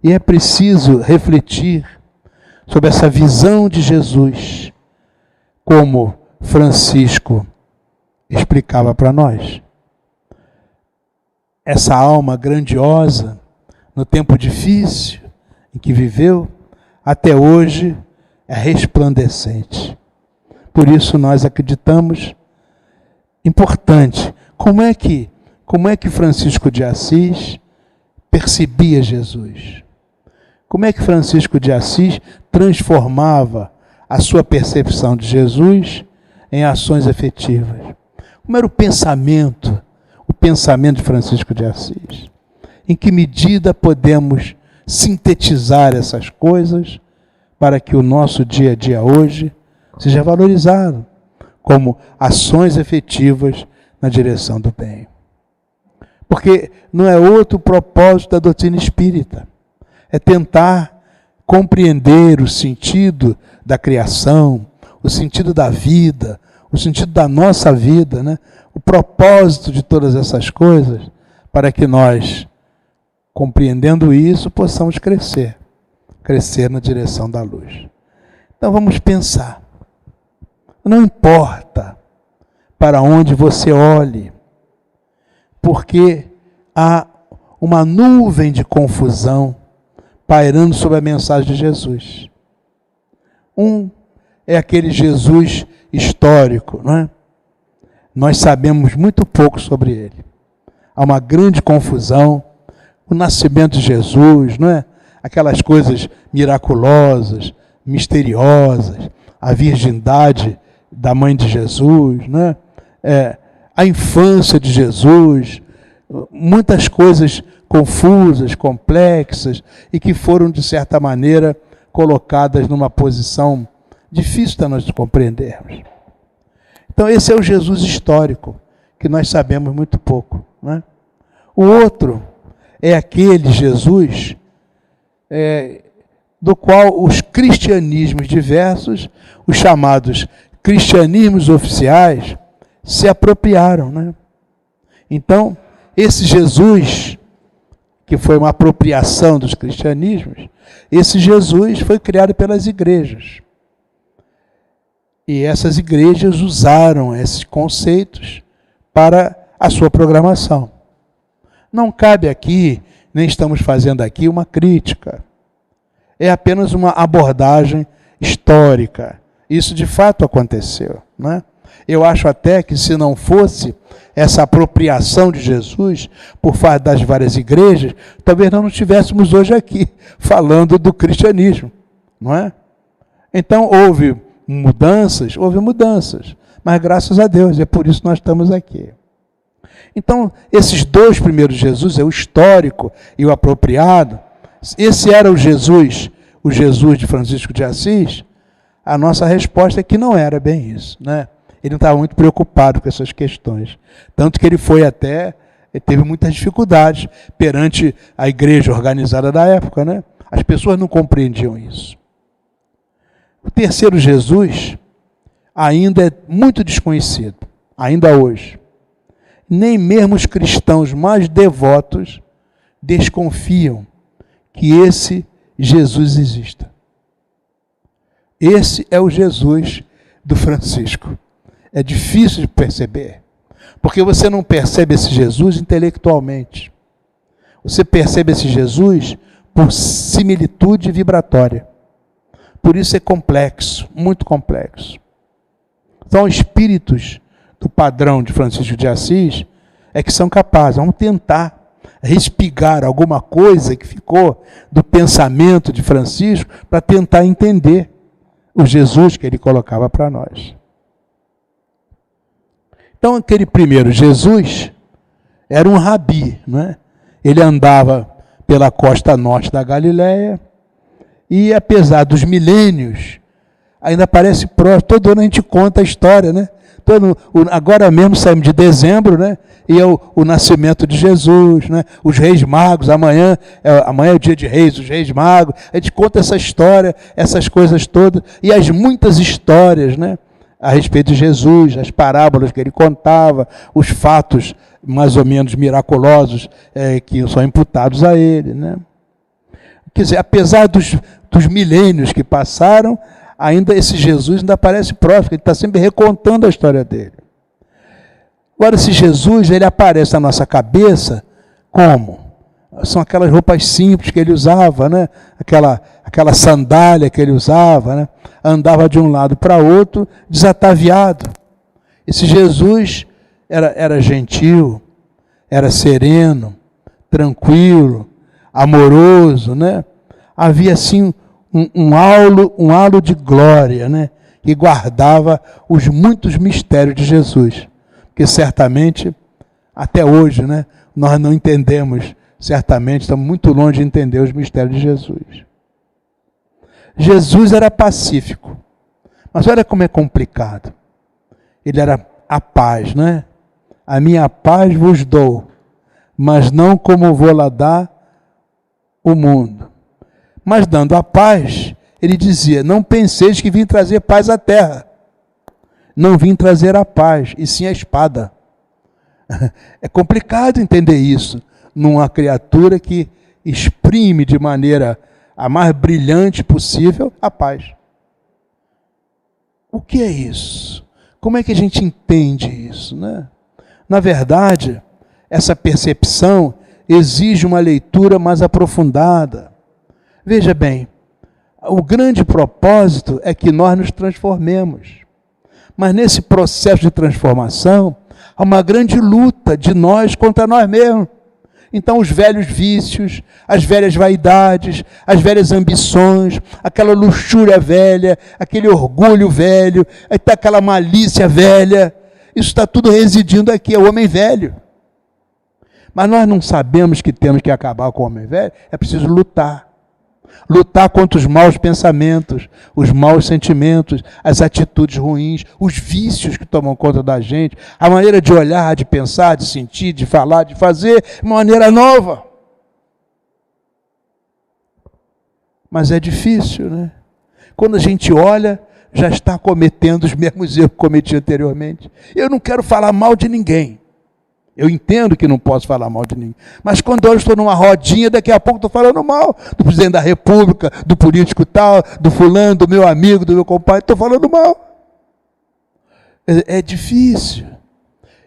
E é preciso refletir sobre essa visão de Jesus, como Francisco explicava para nós. Essa alma grandiosa, no tempo difícil em que viveu, até hoje é resplandecente. Por isso nós acreditamos, importante, como é que Francisco de Assis percebia Jesus? Como é que Francisco de Assis transformava a sua percepção de Jesus em ações efetivas? Como era o pensamento de Francisco de Assis? Em que medida podemos sintetizar essas coisas para que o nosso dia a dia hoje seja valorizado como ações efetivas na direção do bem? Porque não é outro propósito da doutrina espírita. É tentar compreender o sentido da criação, o sentido da vida, o sentido da nossa vida, né? O propósito de todas essas coisas, para que nós, compreendendo isso, possamos crescer na direção da luz. Então vamos pensar. Não importa para onde você olhe, porque há uma nuvem de confusão pairando sobre a mensagem de Jesus. É aquele Jesus histórico, não é? Nós sabemos muito pouco sobre ele. Há uma grande confusão, o nascimento de Jesus, não é? Aquelas coisas miraculosas, misteriosas, a virgindade da mãe de Jesus, não é? A infância de Jesus, muitas coisas confusas, complexas, e que foram, de certa maneira, colocadas numa posição difícil de nós compreendermos. Então, esse é o Jesus histórico, que nós sabemos muito pouco, né? O outro é aquele Jesus do qual os cristianismos diversos, os chamados cristianismos oficiais, se apropriaram, né? Então, esse Jesus, que foi uma apropriação dos cristianismos, esse Jesus foi criado pelas igrejas. E essas igrejas usaram esses conceitos para a sua programação. Não cabe aqui, nem estamos fazendo aqui, uma crítica. É apenas uma abordagem histórica. Isso de fato aconteceu, né? Eu acho até que se não fosse essa apropriação de Jesus por parte das várias igrejas, talvez nós não estivéssemos hoje aqui falando do cristianismo, não é? Então houve mudanças, mas graças a Deus, é por isso que nós estamos aqui. Então, esses dois primeiros Jesus, o histórico e o apropriado, esse era o Jesus de Francisco de Assis. A nossa resposta é que não era bem isso, né? Ele não estava muito preocupado com essas questões. Tanto que ele teve muitas dificuldades perante a igreja organizada da época, né? As pessoas não compreendiam isso. O terceiro Jesus ainda é muito desconhecido, ainda hoje. Nem mesmo os cristãos mais devotos desconfiam que esse Jesus exista. Esse é o Jesus do Francisco. É difícil de perceber, porque você não percebe esse Jesus intelectualmente. Você percebe esse Jesus por similitude vibratória. Por isso é complexo, muito complexo. São espíritos do padrão de Francisco de Assis que são capazes, vamos tentar respigar alguma coisa que ficou do pensamento de Francisco para tentar entender o Jesus que ele colocava para nós. Então, aquele primeiro Jesus era um rabi, não é? Ele andava pela costa norte da Galileia e, apesar dos milênios, ainda parece próximo. Todo ano a gente conta a história, né? Agora mesmo saímos de dezembro, né? E é o nascimento de Jesus, né? Os reis magos, amanhã é o dia de reis, os reis magos. A gente conta essa história, essas coisas todas, e as muitas histórias, né? A respeito de Jesus, as parábolas que ele contava, os fatos mais ou menos miraculosos que são imputados a ele, né? Quer dizer, apesar dos milênios que passaram, ainda esse Jesus ainda parece próximo, ele está sempre recontando a história dele. Agora, esse Jesus, ele aparece na nossa cabeça como? São aquelas roupas simples que ele usava, né? Aquela sandália que ele usava, né? Andava de um lado para outro, desataviado. Esse Jesus era gentil, era sereno, tranquilo, amoroso, né? Havia assim um halo de glória, né? Que guardava os muitos mistérios de Jesus. Porque certamente, até hoje, né? Nós não entendemos, certamente, estamos muito longe de entender os mistérios de Jesus. Jesus era pacífico, mas olha como é complicado. Ele era a paz, né? A minha paz vos dou, mas não como vou lá dar o mundo. Mas dando a paz, ele dizia, não penseis que vim trazer paz à terra. Não vim trazer a paz, e sim a espada. É complicado entender isso numa criatura que exprime de maneira a mais brilhante possível a paz. O que é isso? Como é que a gente entende isso, né? Na verdade, essa percepção exige uma leitura mais aprofundada. Veja bem, o grande propósito é que nós nos transformemos. Mas nesse processo de transformação, há uma grande luta de nós contra nós mesmos. Então os velhos vícios, as velhas vaidades, as velhas ambições, aquela luxúria velha, aquele orgulho velho, aquela malícia velha, isso está tudo residindo aqui, é o homem velho. Mas nós não sabemos que temos que acabar com o homem velho, é preciso lutar. Lutar contra os maus pensamentos, os maus sentimentos, as atitudes ruins, os vícios que tomam conta da gente, a maneira de olhar, de pensar, de sentir, de falar, de fazer, de uma maneira nova. Mas é difícil, né? Quando a gente olha, já está cometendo os mesmos erros que cometi anteriormente. Eu não quero falar mal de ninguém. Eu entendo que não posso falar mal de ninguém. Mas quando eu estou numa rodinha, daqui a pouco estou falando mal do presidente da República, do político tal, do fulano, do meu amigo, do meu compadre. Estou falando mal. É difícil.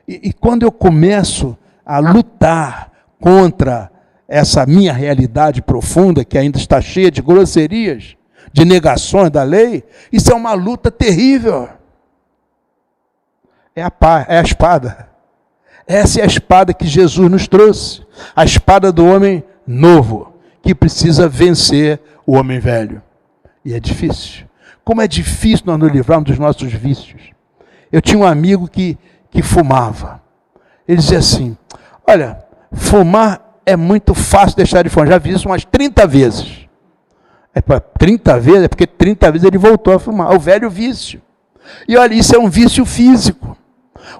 E quando eu começo a lutar contra essa minha realidade profunda, que ainda está cheia de grosserias, de negações da lei, isso é uma luta terrível. É a espada. Essa é a espada que Jesus nos trouxe, a espada do homem novo, que precisa vencer o homem velho. E é difícil. Como é difícil nós nos livrarmos dos nossos vícios. Eu tinha um amigo que fumava. Ele dizia assim, olha, fumar é muito fácil deixar de fumar. Já vi isso umas 30 vezes. 30 vezes? É porque 30 vezes ele voltou a fumar. É o velho vício. E olha, isso é um vício físico.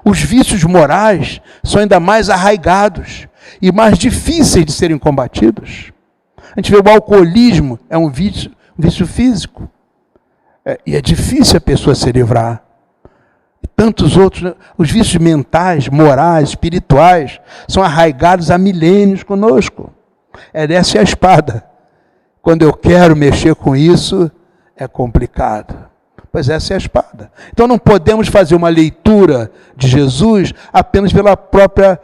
Os vícios morais são ainda mais arraigados e mais difíceis de serem combatidos. A gente vê o alcoolismo, é um vício físico. E é difícil a pessoa se livrar. E tantos outros, né? Os vícios mentais, morais, espirituais, são arraigados há milênios conosco. Essa é a espada. Quando eu quero mexer com isso, é complicado. Pois essa é a espada. Então não podemos fazer uma leitura de Jesus apenas pela própria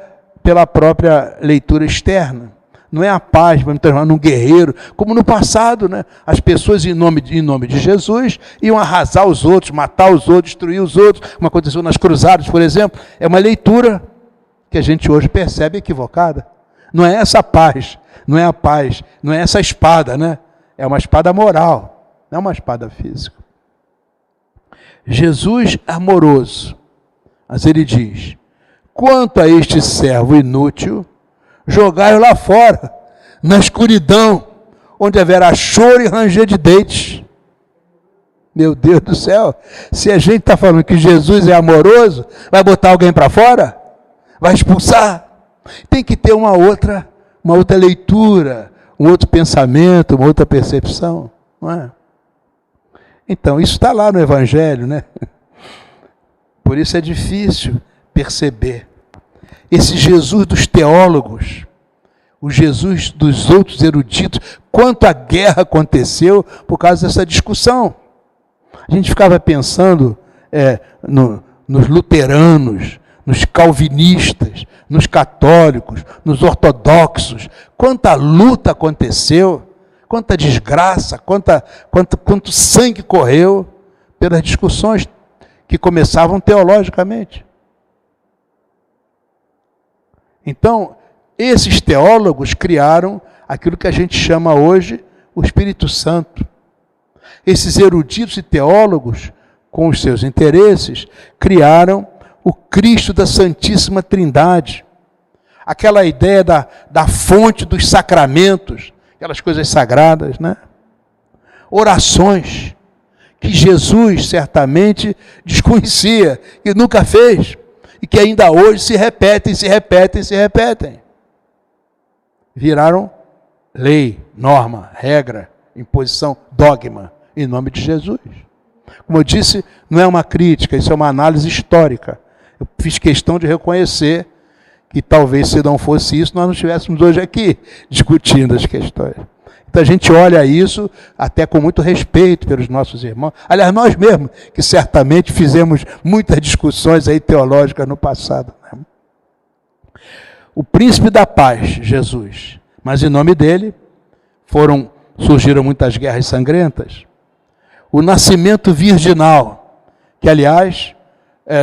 leitura externa. Não é a paz, vamos transformar num guerreiro, como no passado, né? As pessoas em nome de Jesus iam arrasar os outros, matar os outros, destruir os outros, como aconteceu nas cruzadas, por exemplo. É uma leitura que a gente hoje percebe equivocada. Não é essa paz, não é a paz, não é essa espada, né? É uma espada moral, não é uma espada física. Jesus amoroso, mas ele diz, quanto a este servo inútil, jogai-o lá fora, na escuridão, onde haverá choro e ranger de dentes. Meu Deus do céu, se a gente está falando que Jesus é amoroso, vai botar alguém para fora? Vai expulsar? Tem que ter uma outra leitura, um outro pensamento, uma outra percepção, não é? Então, isso está lá no Evangelho, né? Por isso é difícil perceber. Esse Jesus dos teólogos, o Jesus dos outros eruditos, quanta guerra aconteceu por causa dessa discussão. A gente ficava pensando nos luteranos, nos calvinistas, nos católicos, nos ortodoxos. Quanta luta aconteceu, quanta desgraça, quanto sangue correu pelas discussões que começavam teologicamente. Então, esses teólogos criaram aquilo que a gente chama hoje o Espírito Santo. Esses eruditos e teólogos, com os seus interesses, criaram o Cristo da Santíssima Trindade. Aquela ideia da fonte dos sacramentos, aquelas coisas sagradas, né? Orações que Jesus certamente desconhecia, que nunca fez, e que ainda hoje se repetem, se repetem, se repetem. Viraram lei, norma, regra, imposição, dogma, em nome de Jesus. Como eu disse, não é uma crítica, isso é uma análise histórica. Eu fiz questão de reconhecer que talvez se não fosse isso, nós não estivéssemos hoje aqui discutindo as questões. Então a gente olha isso até com muito respeito pelos nossos irmãos. Aliás, nós mesmos, que certamente fizemos muitas discussões aí teológicas no passado. O príncipe da paz, Jesus, mas em nome dele surgiram muitas guerras sangrentas. O nascimento virginal, que aliás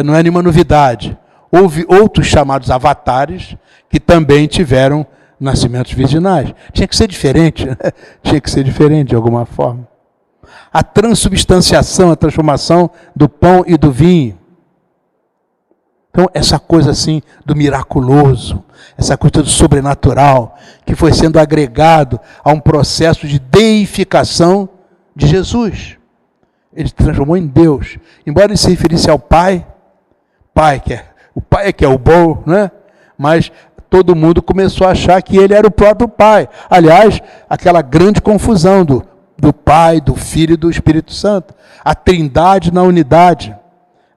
não é nenhuma novidade. Houve outros chamados avatares que também tiveram nascimentos virginais. Tinha que ser diferente, né? Tinha que ser diferente de alguma forma. A transubstanciação, a transformação do pão e do vinho. Então, essa coisa assim do miraculoso, essa coisa do sobrenatural, que foi sendo agregado a um processo de deificação de Jesus. Ele se transformou em Deus. Embora ele se referisse ao Pai, o Pai é que é o bom, né? Mas todo mundo começou a achar que ele era o próprio Pai. Aliás, aquela grande confusão do Pai, do Filho e do Espírito Santo. A trindade na unidade.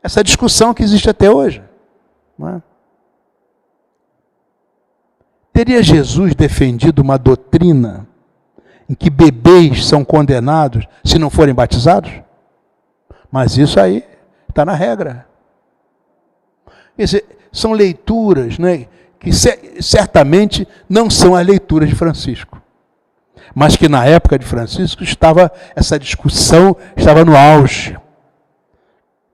Essa discussão que existe até hoje. Não é? Teria Jesus defendido uma doutrina em que bebês são condenados se não forem batizados? Mas isso aí está na regra. Quer dizer, são leituras, né, que certamente não são as leituras de Francisco, mas que na época de Francisco essa discussão estava no auge.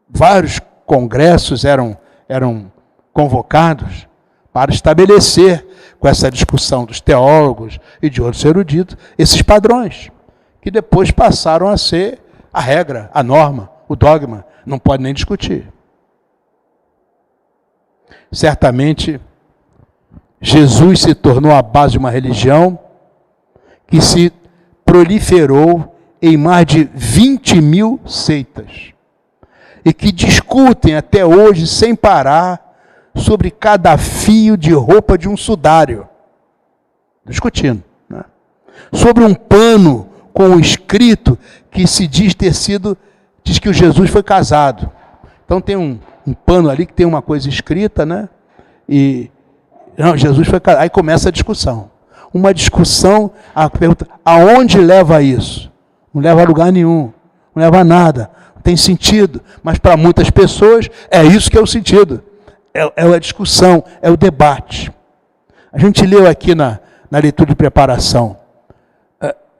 Vários congressos eram convocados para estabelecer, com essa discussão dos teólogos e de outros eruditos, esses padrões, que depois passaram a ser a regra, a norma, o dogma, não pode nem discutir. Certamente, Jesus se tornou a base de uma religião que se proliferou em mais de 20 mil seitas e que discutem até hoje sem parar sobre cada fio de roupa de um sudário. Discutindo. Né? Sobre um pano com um escrito que se diz que o Jesus foi casado. Então tem um pano ali que tem uma coisa escrita, né? E não, Jesus foi casado. Aí começa a discussão. Uma discussão, a pergunta, aonde leva isso? Não leva a lugar nenhum, não leva a nada, não tem sentido. Mas para muitas pessoas é isso que é o sentido. É a discussão, é o debate. A gente leu aqui na leitura de preparação.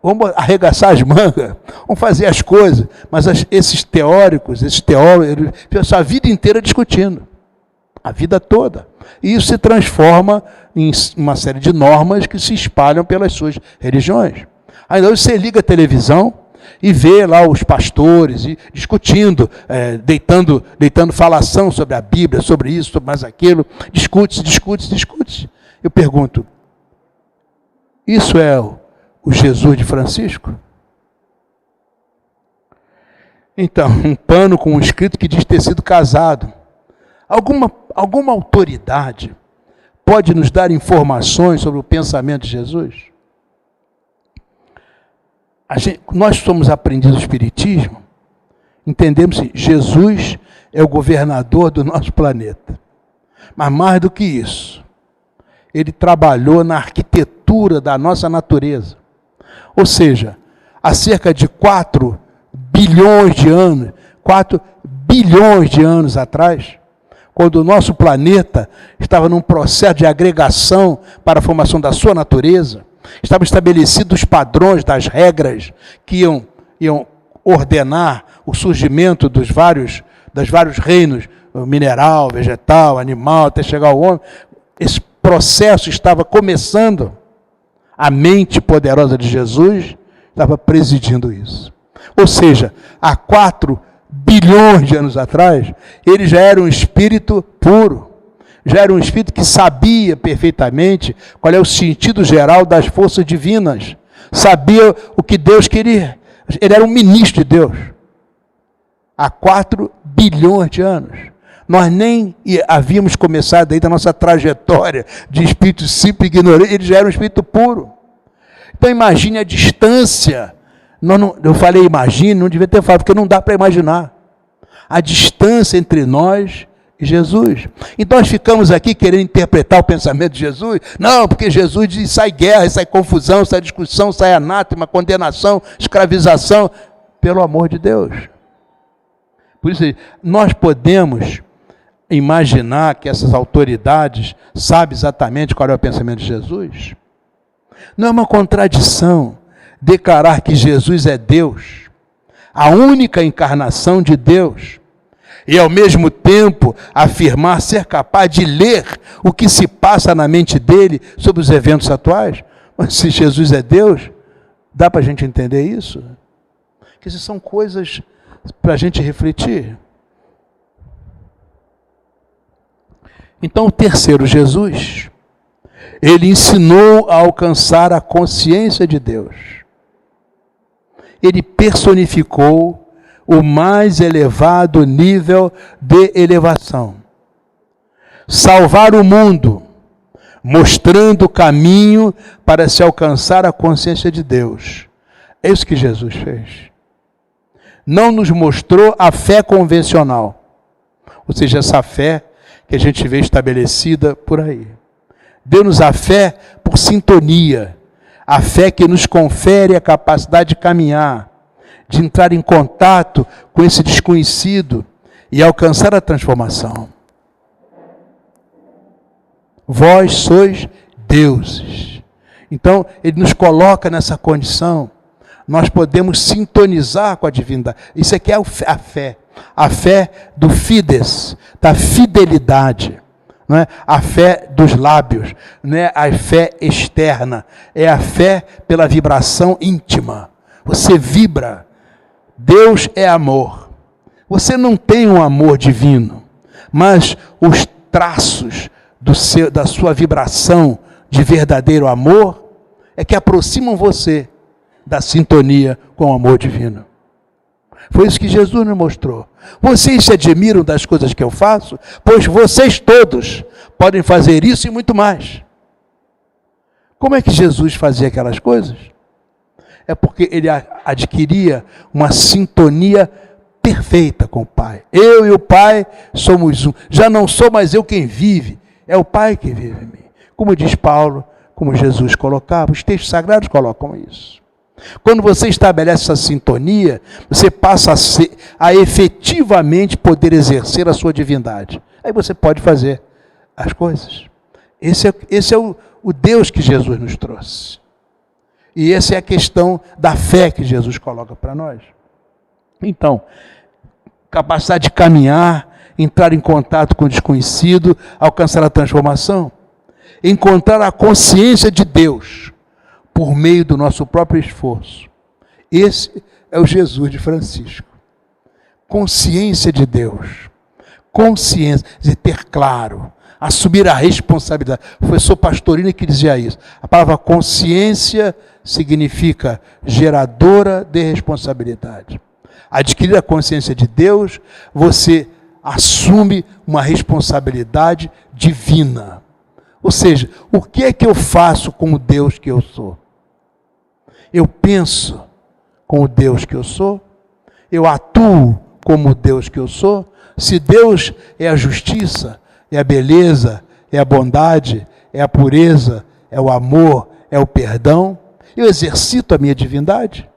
Vamos arregaçar as mangas, vamos fazer as coisas, mas esses teóricos, eles passam a vida inteira discutindo, a vida toda. E isso se transforma em uma série de normas que se espalham pelas suas religiões. Aí você liga a televisão e vê lá os pastores discutindo, deitando falação sobre a Bíblia, sobre isso, sobre mais aquilo, discute. Eu pergunto, isso é o Jesus de Francisco? Então, um pano com um escrito que diz ter sido casado. Alguma autoridade pode nos dar informações sobre o pensamento de Jesus? Nós somos aprendidos do Espiritismo, entendemos que Jesus é o governador do nosso planeta. Mas mais do que isso, ele trabalhou na arquitetura da nossa natureza. Ou seja, há cerca de 4 bilhões de anos, 4 bilhões de anos atrás, quando o nosso planeta estava num processo de agregação para a formação da sua natureza, estavam estabelecidos os padrões das regras que iam ordenar o surgimento dos vários reinos, mineral, vegetal, animal, até chegar ao homem. Esse processo estava começando. A mente poderosa de Jesus estava presidindo isso. Ou seja, há 4 bilhões de anos atrás, ele já era um espírito puro, já era um espírito que sabia perfeitamente qual é o sentido geral das forças divinas, sabia o que Deus queria, ele era um ministro de Deus. Há 4 bilhões de anos. Nós nem havíamos começado ainda a nossa trajetória de espírito simples e ignorante, ele já era um espírito puro. Então imagine a distância. Eu falei imagine, não devia ter falado, porque não dá para imaginar a distância entre nós e Jesus. Então nós ficamos aqui querendo interpretar o pensamento de Jesus. Não, porque Jesus diz, sai guerra, sai confusão, sai discussão, sai anátema, condenação, escravização. Pelo amor de Deus. Por isso, nós podemos imaginar que essas autoridades sabem exatamente qual é o pensamento de Jesus? Não é uma contradição declarar que Jesus é Deus, a única encarnação de Deus, e ao mesmo tempo afirmar ser capaz de ler o que se passa na mente dele sobre os eventos atuais? Mas se Jesus é Deus, dá para a gente entender isso? Que isso são coisas para a gente refletir. Então, o terceiro Jesus, ele ensinou a alcançar a consciência de Deus. Ele personificou o mais elevado nível de elevação. Salvar o mundo, mostrando o caminho para se alcançar a consciência de Deus. É isso que Jesus fez. Não nos mostrou a fé convencional, ou seja, essa fé que a gente vê estabelecida por aí. Deu-nos a fé por sintonia, a fé que nos confere a capacidade de caminhar, de entrar em contato com esse desconhecido e alcançar a transformação. Vós sois deuses. Então, ele nos coloca nessa condição. Nós podemos sintonizar com a divindade. Isso aqui é a fé do fides, da fidelidade. Não é a fé dos lábios, não é a fé externa, é a fé pela vibração íntima. Você vibra. Deus é amor. Você não tem um amor divino, mas os traços da sua vibração de verdadeiro amor é que aproximam você da sintonia com o amor divino. Foi isso que Jesus nos mostrou. Vocês se admiram das coisas que eu faço? Pois vocês todos podem fazer isso e muito mais. Como é que Jesus fazia aquelas coisas? É porque ele adquiria uma sintonia perfeita com o Pai. Eu e o Pai somos um. Já não sou mais eu quem vive, é o Pai que vive em mim. Como diz Paulo, como Jesus colocava, os textos sagrados colocam isso. Quando você estabelece essa sintonia, você passa a efetivamente poder exercer a sua divindade. Aí você pode fazer as coisas. Esse é o Deus que Jesus nos trouxe. E essa é a questão da fé que Jesus coloca para nós. Então, capacidade de caminhar, entrar em contato com o desconhecido, alcançar a transformação, encontrar a consciência de Deus por meio do nosso próprio esforço. Esse é o Jesus de Francisco. Consciência de Deus. Consciência, de ter claro, assumir a responsabilidade. O professor Pastorini que dizia isso. A palavra consciência significa geradora de responsabilidade. Adquirir a consciência de Deus, você assume uma responsabilidade divina. Ou seja, o que é que eu faço com o Deus que eu sou? Eu penso com o Deus que eu sou? Eu atuo como o Deus que eu sou? Se Deus é a justiça, é a beleza, é a bondade, é a pureza, é o amor, é o perdão, Eu exercito a minha divindade?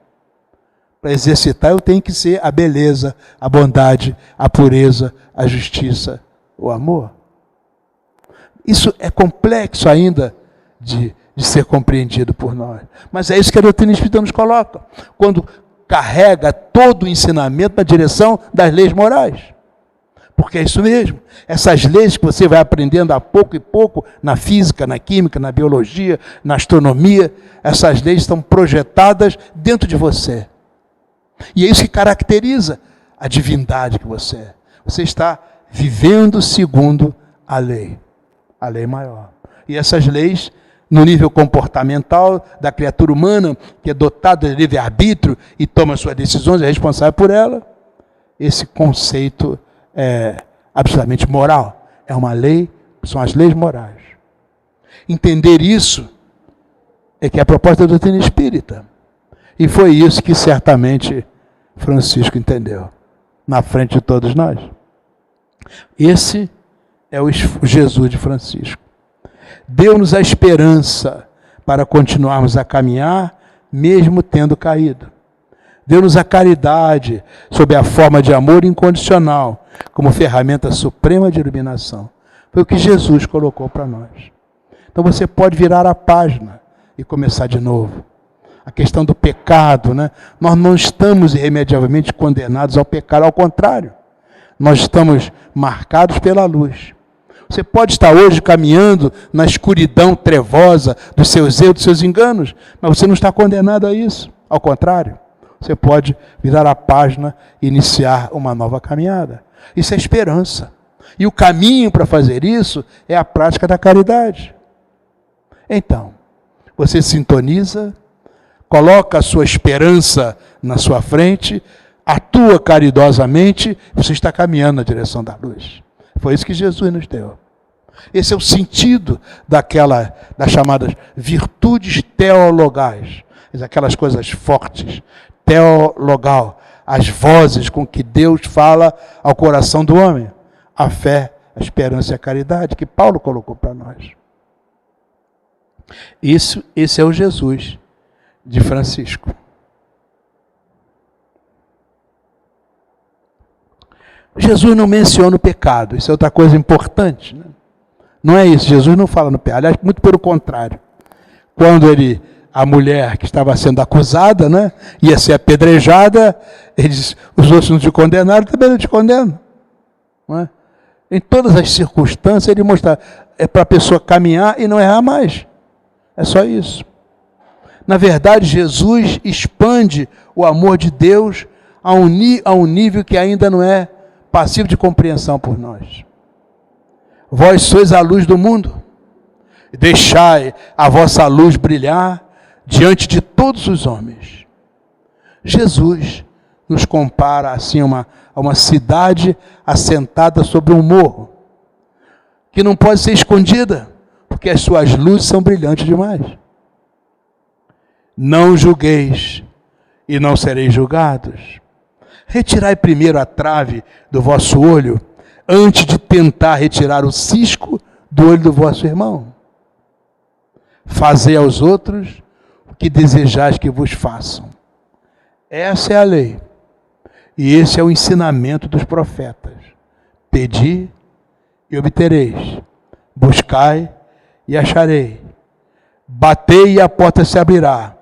Para exercitar eu tenho que ser a beleza, a bondade, a pureza, a justiça, o amor. Isso é complexo ainda de ser compreendido por nós. Mas é isso que a doutrina espírita nos coloca, quando carrega todo o ensinamento na direção das leis morais. Porque é isso mesmo. Essas leis que você vai aprendendo a pouco e pouco, na física, na química, na biologia, na astronomia, essas leis estão projetadas dentro de você. E é isso que caracteriza a divindade que você é. Você está vivendo segundo a lei maior. E essas leis, no nível comportamental da criatura humana, que é dotada de livre-arbítrio e toma suas decisões, é responsável por ela, esse conceito é absolutamente moral. É uma lei, são as leis morais. Entender isso é que é a proposta da doutrina espírita. E foi isso que certamente Francisco entendeu, na frente de todos nós. Esse é o Jesus de Francisco. Deu-nos a esperança para continuarmos a caminhar, mesmo tendo caído. Deu-nos a caridade, sob a forma de amor incondicional, como ferramenta suprema de iluminação. Foi o que Jesus colocou para nós. Então você pode virar a página e começar de novo. A questão do pecado, né? Nós não estamos irremediavelmente condenados ao pecado, ao contrário. Nós estamos marcados pela luz. Você pode estar hoje caminhando na escuridão trevosa dos seus erros, dos seus enganos, mas você não está condenado a isso. Ao contrário, você pode virar a página e iniciar uma nova caminhada. Isso é esperança. E o caminho para fazer isso é a prática da caridade. Então, você sintoniza, coloca a sua esperança na sua frente, atua caridosamente, você está caminhando na direção da luz. Foi isso que Jesus nos deu. Esse é o sentido das chamadas virtudes teologais, aquelas coisas fortes, teologal, as vozes com que Deus fala ao coração do homem. A fé, a esperança e a caridade, que Paulo colocou para nós. Esse é o Jesus de Francisco. Jesus não menciona o pecado, isso é outra coisa importante, né? Não é isso, Jesus não fala no pecado, aliás, muito pelo contrário. Quando a mulher que estava sendo acusada, né, ia ser apedrejada, ele diz, os outros não te condenaram, também não te condenam. Não é? Em todas as circunstâncias, ele mostra, é para a pessoa caminhar e não errar mais. É só isso. Na verdade, Jesus expande o amor de Deus a um nível que ainda não é passivo de compreensão por nós. Vós sois a luz do mundo, deixai a vossa luz brilhar diante de todos os homens. Jesus nos compara assim a uma cidade assentada sobre um morro, que não pode ser escondida, porque as suas luzes são brilhantes demais. Não julgueis e não sereis julgados. Retirai primeiro a trave do vosso olho, antes de tentar retirar o cisco do olho do vosso irmão. Fazei aos outros o que desejais que vos façam. Essa é a lei. E esse é o ensinamento dos profetas. Pedi e obtereis. Buscai e acharei. Batei e a porta se abrirá.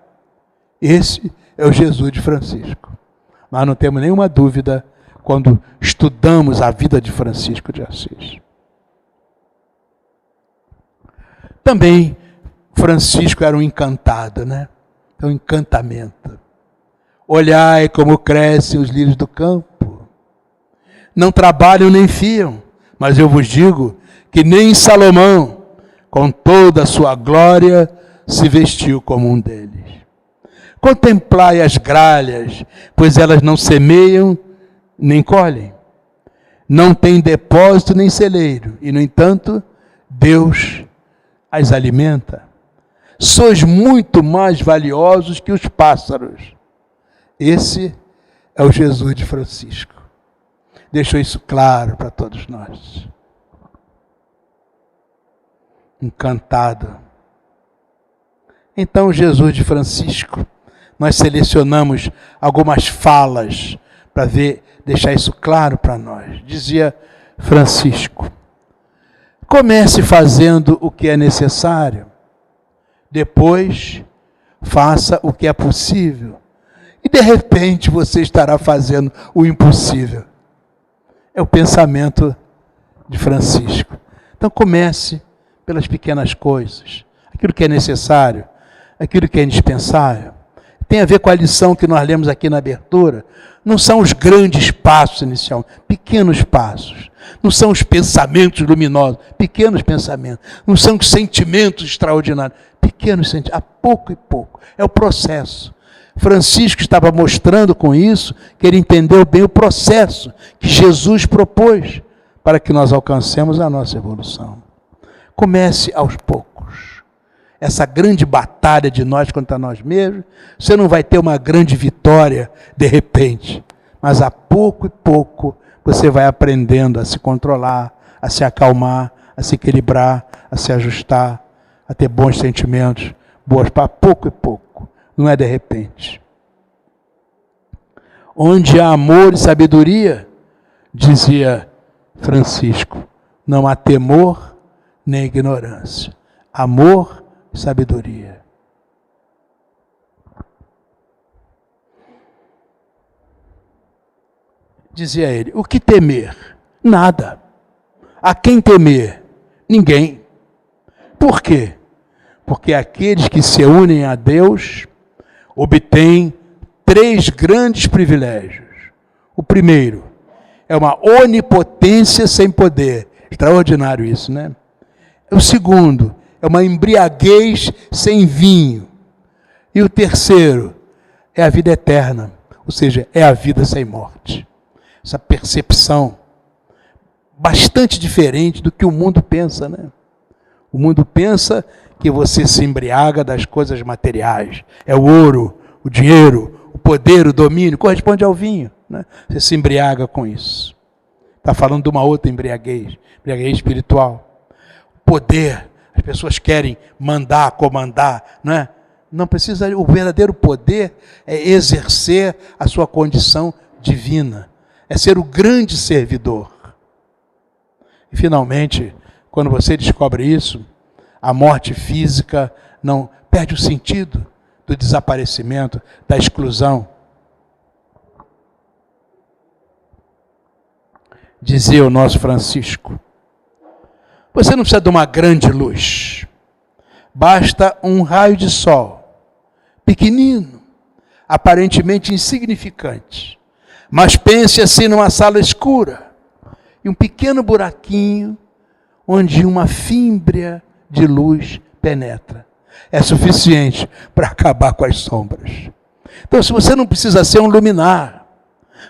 Esse é o Jesus de Francisco. Nós não temos nenhuma dúvida quando estudamos a vida de Francisco de Assis. Também Francisco era um encantado, né? É um encantamento. Olhai como crescem os lírios do campo. Não trabalham nem fiam, mas eu vos digo que nem Salomão, com toda a sua glória, se vestiu como um deles. Contemplai as gralhas, pois elas não semeiam nem colhem. Não têm depósito nem celeiro, e no entanto, Deus as alimenta. Sois muito mais valiosos que os pássaros. Esse é o Jesus de Francisco. Deixou isso claro para todos nós. Encantado. Então, Jesus de Francisco, nós selecionamos algumas falas para deixar isso claro para nós. Dizia Francisco: comece fazendo o que é necessário, depois faça o que é possível, e de repente você estará fazendo o impossível. É o pensamento de Francisco. Então comece pelas pequenas coisas, aquilo que é necessário, aquilo que é indispensável. Tem a ver com a lição que nós lemos aqui na abertura. Não são os grandes passos iniciais, pequenos passos. Não são os pensamentos luminosos, pequenos pensamentos. Não são os sentimentos extraordinários, pequenos sentimentos, a pouco e pouco. É o processo. Francisco estava mostrando com isso que ele entendeu bem o processo que Jesus propôs para que nós alcancemos a nossa evolução. Comece aos poucos. Essa grande batalha de nós contra nós mesmos, você não vai ter uma grande vitória de repente, mas a pouco e pouco você vai aprendendo a se controlar, a se acalmar, a se equilibrar, a se ajustar, a ter bons sentimentos, boas para pouco e pouco, não é de repente. Onde há amor e sabedoria, dizia Francisco, não há temor nem ignorância. Amor e sabedoria. Dizia ele: o que temer? Nada. A quem temer? Ninguém. Por quê? Porque aqueles que se unem a Deus obtêm 3 grandes privilégios. O primeiro é uma onipotência sem poder. Extraordinário isso, né? O segundo é uma embriaguez sem vinho. E o terceiro é a vida eterna, ou seja, é a vida sem morte. Essa percepção bastante diferente do que o mundo pensa, né? O mundo pensa que você se embriaga das coisas materiais. É o ouro, o dinheiro, o poder, o domínio, corresponde ao vinho, né? Você se embriaga com isso. Está falando de uma outra embriaguez, embriaguez espiritual. O poder. As pessoas querem mandar, comandar, não é? Não precisa, o verdadeiro poder é exercer a sua condição divina, é ser o grande servidor. E finalmente, quando você descobre isso, a morte física não perde o sentido do desaparecimento, da exclusão. Dizia o nosso Francisco: você não precisa de uma grande luz. Basta um raio de sol, pequenino, aparentemente insignificante. Mas pense assim numa sala escura e um pequeno buraquinho onde uma fímbria de luz penetra. É suficiente para acabar com as sombras. Então, se você não precisa ser um luminar,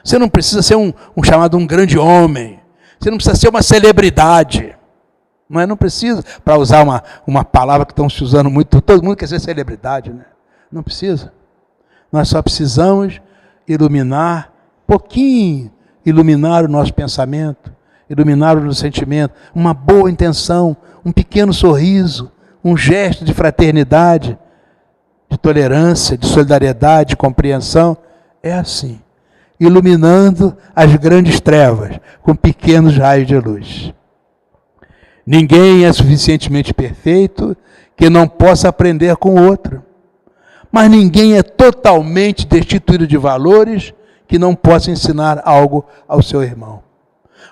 você não precisa ser um chamado um grande homem, você não precisa ser uma celebridade, não precisa, para usar uma palavra que estão se usando muito, todo mundo quer ser celebridade, né? Não precisa. Nós só precisamos iluminar, pouquinho, iluminar o nosso pensamento, iluminar o nosso sentimento, uma boa intenção, um pequeno sorriso, um gesto de fraternidade, de tolerância, de solidariedade, de compreensão. É assim, iluminando as grandes trevas com pequenos raios de luz. Ninguém é suficientemente perfeito que não possa aprender com o outro. Mas ninguém é totalmente destituído de valores que não possa ensinar algo ao seu irmão.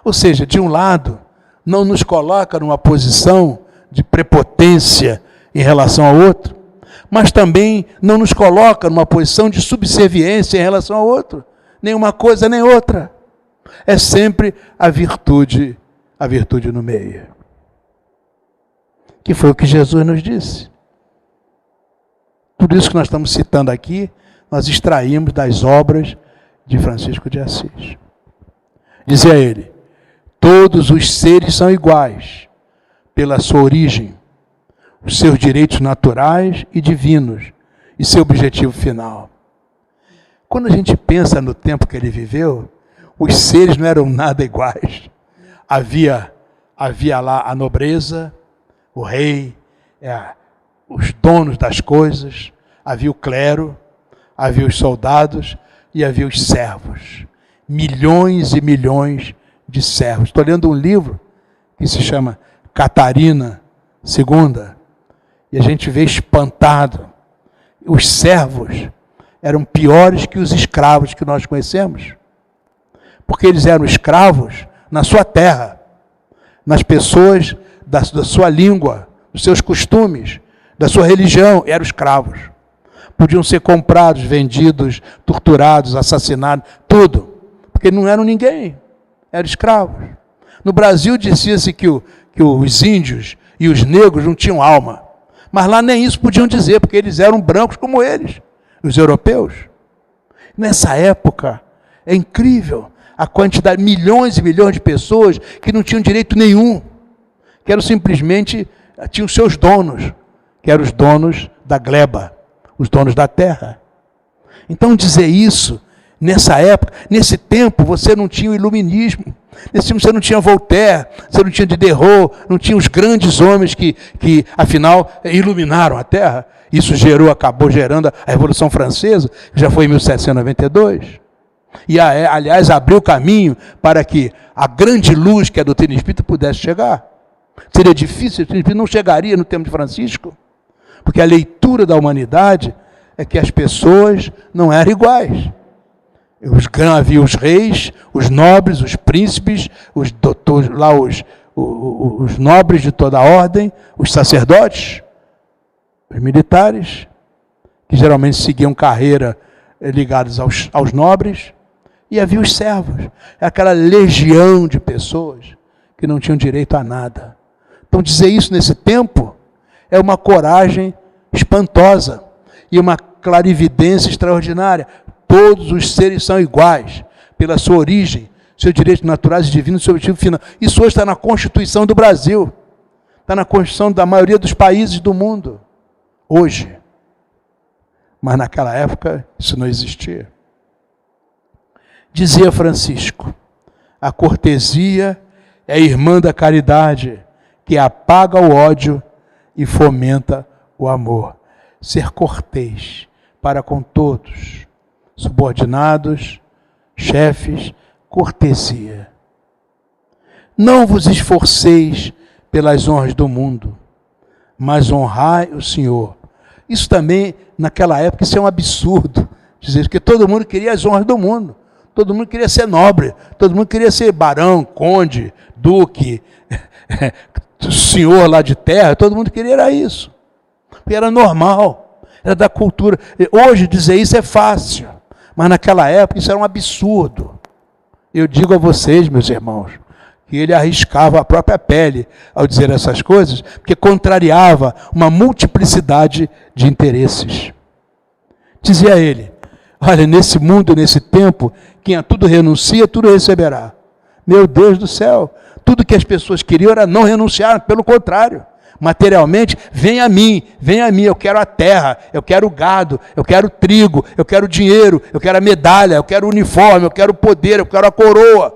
Ou seja, de um lado, não nos coloca numa posição de prepotência em relação ao outro, mas também não nos coloca numa posição de subserviência em relação ao outro. Nem uma coisa, nem outra. É sempre a virtude no meio. Que foi o que Jesus nos disse. Tudo isso que nós estamos citando aqui, nós extraímos das obras de Francisco de Assis. Dizia ele: todos os seres são iguais pela sua origem, os seus direitos naturais e divinos e seu objetivo final. Quando a gente pensa no tempo que ele viveu, os seres não eram nada iguais. Havia lá a nobreza, o rei, os donos das coisas, havia o clero, havia os soldados e havia os servos. Milhões e milhões de servos. Estou lendo um livro que se chama Catarina II, e a gente vê espantado. Os servos eram piores que os escravos que nós conhecemos, porque eles eram escravos na sua terra, nas pessoas da sua língua, dos seus costumes, da sua religião, eram escravos. Podiam ser comprados, vendidos, torturados, assassinados, tudo, porque não eram ninguém, eram escravos. No Brasil dizia-se que os índios e os negros não tinham alma, mas lá nem isso podiam dizer, porque eles eram brancos como eles, os europeus. Nessa época, é incrível a quantidade, milhões e milhões de pessoas que não tinham direito nenhum, que eram simplesmente, tinham seus donos, que eram os donos da gleba, os donos da terra. Então dizer isso, nessa época, nesse tempo, você não tinha o iluminismo, nesse tempo você não tinha Voltaire, você não tinha Diderot, não tinha os grandes homens que afinal, iluminaram a terra. Isso acabou gerando a Revolução Francesa, que já foi em 1792. E, aliás, abriu caminho para que a grande luz que é a doutrina espírita pudesse chegar. Seria difícil, a doutrina espírita não chegaria no tempo de Francisco, porque a leitura da humanidade é que as pessoas não eram iguais. Havia os reis, os nobres, os príncipes, os doutores, lá os nobres de toda a ordem, os sacerdotes, os militares, que geralmente seguiam carreira ligados aos nobres, e havia os servos, aquela legião de pessoas que não tinham direito a nada. Então dizer isso nesse tempo é uma coragem espantosa e uma clarividência extraordinária. Todos os seres são iguais, pela sua origem, seus direitos naturais e divinos, seu objetivo final. Isso hoje está na Constituição do Brasil, está na Constituição da maioria dos países do mundo, hoje. Mas naquela época isso não existia. Dizia Francisco, a cortesia é irmã da caridade, que apaga o ódio e fomenta o amor. Ser cortês para com todos, subordinados, chefes, cortesia. Não vos esforceis pelas honras do mundo, mas honrai o Senhor. Isso também, naquela época, isso é um absurdo, dizer, porque todo mundo queria as honras do mundo, todo mundo queria ser nobre, todo mundo queria ser barão, conde, duque, senhor lá de terra, todo mundo queria era isso, porque era normal, era da cultura. Hoje dizer isso é fácil, mas naquela época isso era um absurdo. Eu digo a vocês, meus irmãos, que ele arriscava a própria pele ao dizer essas coisas, porque contrariava uma multiplicidade de interesses. Dizia ele, olha, nesse mundo, nesse tempo, quem a tudo renuncia, tudo receberá. Meu Deus do céu, tudo que as pessoas queriam era não renunciar, pelo contrário. Materialmente, vem a mim, eu quero a terra, eu quero o gado, eu quero o trigo, eu quero o dinheiro, eu quero a medalha, eu quero o uniforme, eu quero o poder, eu quero a coroa.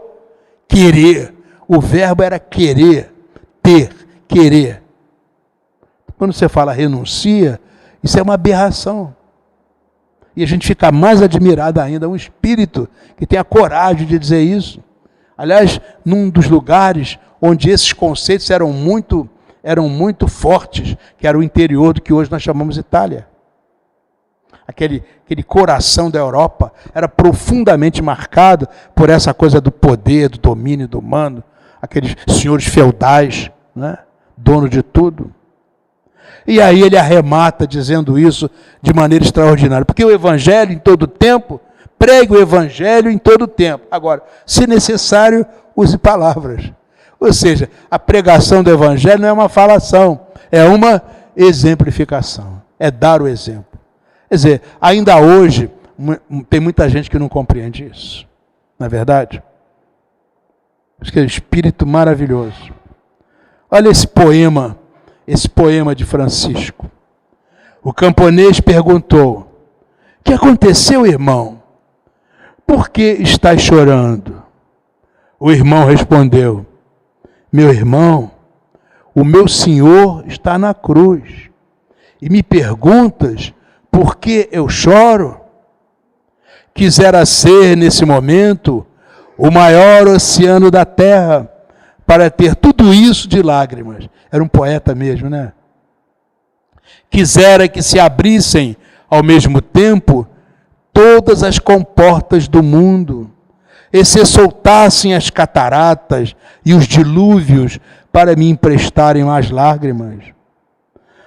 Querer. O verbo era querer, ter, querer. Quando você fala renuncia, isso é uma aberração. E a gente fica mais admirado ainda, um espírito que tem a coragem de dizer isso. Aliás, num dos lugares onde esses conceitos eram muito fortes, que era o interior do que hoje nós chamamos Itália. Aquele coração da Europa era profundamente marcado por essa coisa do poder, do domínio do humano, aqueles senhores feudais, né? Dono de tudo. E aí ele arremata dizendo isso de maneira extraordinária, porque o Evangelho em todo tempo, pregue o Evangelho em todo tempo. Agora, se necessário, use palavras. Ou seja, a pregação do Evangelho não é uma falação, é uma exemplificação, é dar o exemplo. Quer dizer, ainda hoje, tem muita gente que não compreende isso, não é verdade? Acho que é um espírito maravilhoso. Olha esse poema de Francisco. O camponês perguntou, o que aconteceu, irmão? Por que estás chorando? O irmão respondeu, meu irmão, o meu Senhor está na cruz e me perguntas por que eu choro? Quisera ser, nesse momento, o maior oceano da terra, para ter tudo isso de lágrimas. Era um poeta mesmo, né? Quisera que se abrissem, ao mesmo tempo, todas as comportas do mundo, e se soltassem as cataratas e os dilúvios para me emprestarem as lágrimas.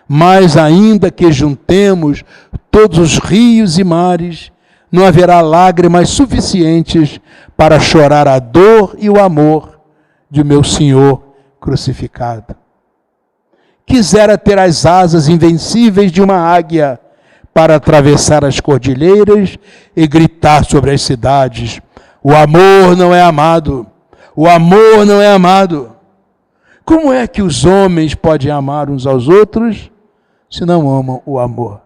Mas ainda que juntemos todos os rios e mares, não haverá lágrimas suficientes para chorar a dor e o amor de meu Senhor crucificado. Quisera ter as asas invencíveis de uma águia para atravessar as cordilheiras e gritar sobre as cidades: o amor não é amado, o amor não é amado. Como é que os homens podem amar uns aos outros se não amam o amor?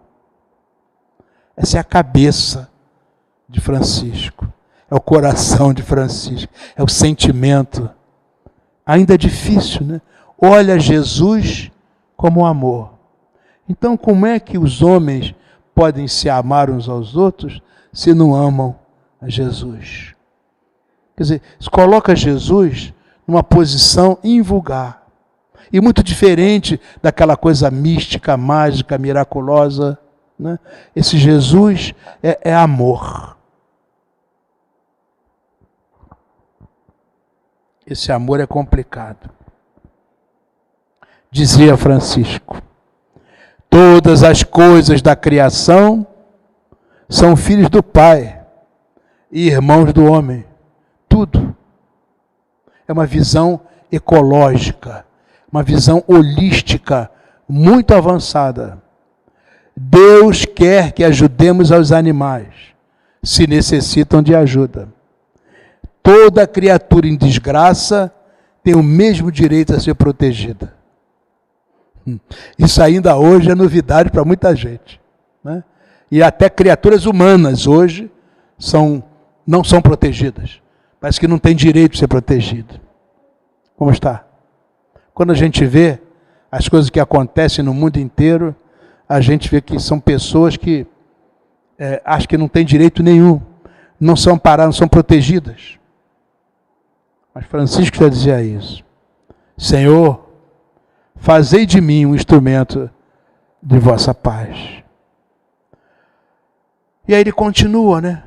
Essa é a cabeça de Francisco, é o coração de Francisco, é o sentimento. Ainda é difícil, né? Olha Jesus como amor. Então, como é que os homens podem se amar uns aos outros se não amam a Jesus? Quer dizer, se coloca Jesus numa posição invulgar e muito diferente daquela coisa mística, mágica, miraculosa, né? Esse Jesus é amor. Esse amor é complicado. Dizia Francisco: todas as coisas da criação são filhos do Pai e irmãos do homem. Tudo. É uma visão ecológica, uma visão holística muito avançada. Deus quer que ajudemos aos animais, se necessitam de ajuda. Toda criatura em desgraça tem o mesmo direito a ser protegida. Isso ainda hoje é novidade para muita gente, né? E até criaturas humanas hoje não são protegidas. Parece que não tem direito de ser protegido. Como está? Quando a gente vê as coisas que acontecem no mundo inteiro, a gente vê que são pessoas que acham que não têm direito nenhum, não são amparadas, não são protegidas. Mas Francisco já dizia isso: Senhor, fazei de mim um instrumento de vossa paz. E aí ele continua, né?